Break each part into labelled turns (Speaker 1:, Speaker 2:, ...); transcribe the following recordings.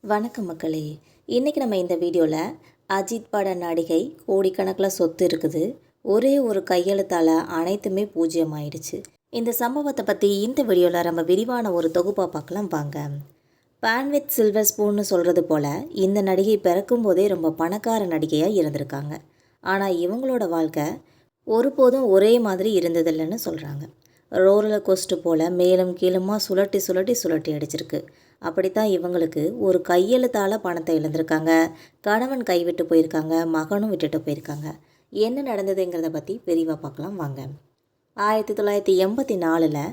Speaker 1: வணக்கம் மக்களே. இன்றைக்கி நம்ம இந்த வீடியோவில் அஜித் பட நடிகை கோடிக்கணக்கில் சொத்து இருக்குது, ஒரே ஒரு கையெழுத்தால் அனைத்துமே பூஜ்ஜியமாயிடுச்சு. இந்த சம்பவத்தை பற்றி இந்த வீடியோவில் நம்ம விரிவான ஒரு தொகுப்பாக பார்க்கலாம் வாங்க. பேன் வித் சில்வர் ஸ்பூன்னு சொல்கிறது போல் இந்த நடிகை பிறக்கும் போதே ரொம்ப பணக்கார நடிகையாக இருந்திருக்காங்க. ஆனால் இவங்களோட வாழ்க்கை ஒருபோதும் ஒரே மாதிரி இருந்ததில்லைன்னு சொல்கிறாங்க. ரோலர் கோஸ்டர் போல் மேலும் கீழுமா சுழட்டி சுழட்டி சுழட்டி அடிச்சிருக்கு. அப்படித்தான் இவங்களுக்கு ஒரு கையெழுத்தால் பணத்தை இழந்திருக்காங்க, கணவன் கைவிட்டு போயிருக்காங்க, மகனும் விட்டுட்டு போயிருக்காங்க. என்ன நடந்ததுங்கிறத பற்றி விரிவாக பார்க்கலாம் வாங்க. 1984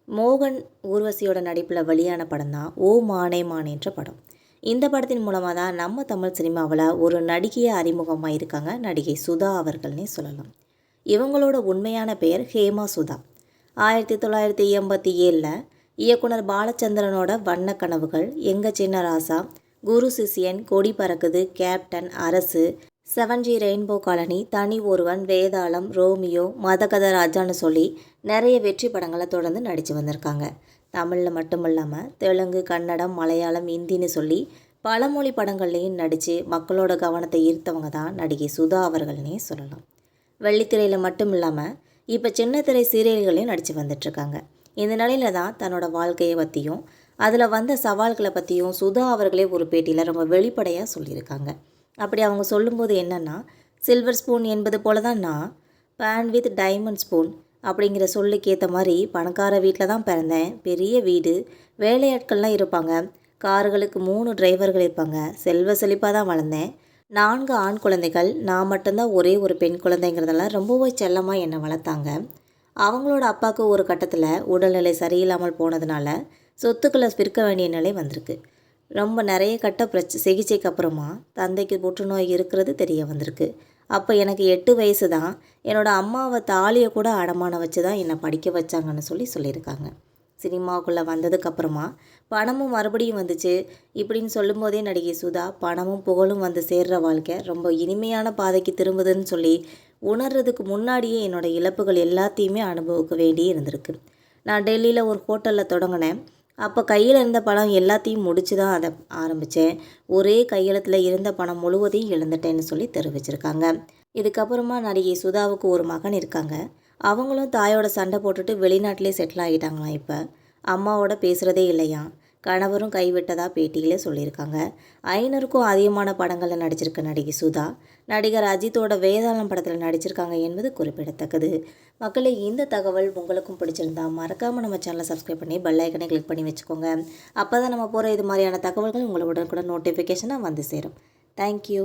Speaker 1: மோகன் ஊர்வசியோட நடிப்பில் வெளியான படம் தான் ஓ மானே மானேன்ற படம். இந்த படத்தின் மூலமாக தான் நம்ம தமிழ் சினிமாவில் ஒரு நடிகையை அறிமுகமாக இருக்காங்க நடிகை சுதா அவர்கள்னே சொல்லலாம். இவங்களோட உண்மையான பெயர் ஹேமா சுதா. 1987 இயக்குனர் பாலச்சந்திரனோட வண்ண கனவுகள், எங்க சின்ன ராசா, குரு சிஷியன், கொடி பறக்குது, கேப்டன், அரசு, 7G ரெயின்போ காலனி, தனி ஒருவன், வேதாளம், ரோமியோ, மதகத ராஜான்னு சொல்லி நிறைய வெற்றி படங்களை தொடர்ந்து நடித்து வந்திருக்காங்க. தமிழில் மட்டும் இல்லாமல் தெலுங்கு, கன்னடம், மலையாளம், இந்தின்னு சொல்லி பல மொழி படங்கள்லேயும் நடித்து மக்களோட கவனத்தை ஈர்த்தவங்க தான் நடிகை சுதா அவர்கள்னே சொல்லலாம். வெள்ளித்திரையில் மட்டும் இல்லாமல் இப்போ சின்னத்திரை சீரியல்களையும் நடித்து வந்துட்டுருக்காங்க. இந்த நிலையில தான் தன்னோட வாழ்க்கையை பற்றியும் அதில் வந்த சவால்களை பற்றியும் சுதா அவர்களே ஒரு பேட்டியில் ரொம்ப வெளிப்படையாக சொல்லியிருக்காங்க. அப்படி அவங்க சொல்லும்போது என்னென்னா, சில்வர் ஸ்பூன் என்பது போல தான் நான் பேன் வித் டைமண்ட் ஸ்பூன் அப்படிங்கிற சொல்லுக்கு ஏற்ற மாதிரி பணக்கார வீட்டில் தான் பிறந்தேன். பெரிய வீடு, வேலையாட்கள்லாம் இருப்பாங்க, கார்களுக்கு 3 டிரைவர்கள் இருப்பாங்க, செல்வ செழிப்பாக தான் வளர்ந்தேன். 4 ஆண் குழந்தைகள், நான் மட்டும்தான் ஒரே ஒரு பெண் குழந்தைங்கிறதெல்லாம் ரொம்பவே செல்லமாக என்னை வளர்த்தாங்க. அவங்களோட அப்பாவுக்கு ஒரு கட்டத்தில் உடல்நிலை சரியில்லாமல் போனதுனால சொத்துக்களை விற்க வேண்டிய நிலை வந்திருக்கு. ரொம்ப நிறைய கட்ட சிகிச்சைக்கு அப்புறமா தந்தைக்கு புற்றுநோய் இருக்கிறது தெரிய வந்திருக்கு. அப்போ எனக்கு 8 வயசு தான். என்னோடய அம்மாவை தாலியை கூட அடமானம் வச்சு தான் என்னை படிக்க வச்சாங்கன்னு சொல்லியிருக்காங்க. சினிமாவுக்குள்ளே வந்ததுக்கப்புறமா பணமும் மறுபடியும் வந்துச்சு இப்படின்னு சொல்லும்போதே நடிகை சுதா பணமும் புகழும் வந்து சேர்கிற வாழ்க்கை ரொம்ப இனிமையான பாதைக்கு திரும்புதுன்னு சொல்லி உணர்றதுக்கு முன்னாடியே என்னோடய இழப்புகள் எல்லாத்தையுமே அனுபவிக்க வேண்டி இருந்திருக்கு. நான் டெல்லியில் ஒரு ஹோட்டலில் தொடங்கினேன். அப்போ கையில் இருந்த பணம் எல்லாத்தையும் முடித்து தான் அதை ஆரம்பித்தேன். ஒரே கையெழுத்தில் இருந்த பணம் முழுவதையும் இழந்துட்டேன்னு சொல்லி தெரிவிச்சிருக்காங்க. இதுக்கப்புறமா நடிகை சுதாவுக்கு ஒரு மகன் இருக்காங்க. அவங்களும் தாயோட சண்டை போட்டுட்டு வெளிநாட்டிலே செட்டில் ஆகிட்டாங்களாம். இப்போ அம்மாவோட பேசுகிறதே இல்லையா. கணவரும் கைவிட்டதாக பேட்டியிலே சொல்லியிருக்காங்க. 500க்கும் அதிகமான படங்களில் நடிச்சிருக்க நடிகை சுதா நடிகர் அஜித்தோட வேதாளம் படத்தில் நடிச்சிருக்காங்க என்பது குறிப்பிடத்தக்கது. மக்களே, இந்த தகவல் உங்களுக்கும் பிடிச்சிருந்தா மறக்காமல் நம்ம சேனலை சப்ஸ்கிரைப் பண்ணி பெல் ஐக்கனை கிளிக் பண்ணி வச்சுக்கோங்க. அப்போ தான் நம்ம போகிற இது மாதிரியான தகவல்கள் உங்களை உடனுக்குடன் நோட்டிஃபிகேஷனாக வந்து சேரும். தேங்க்யூ.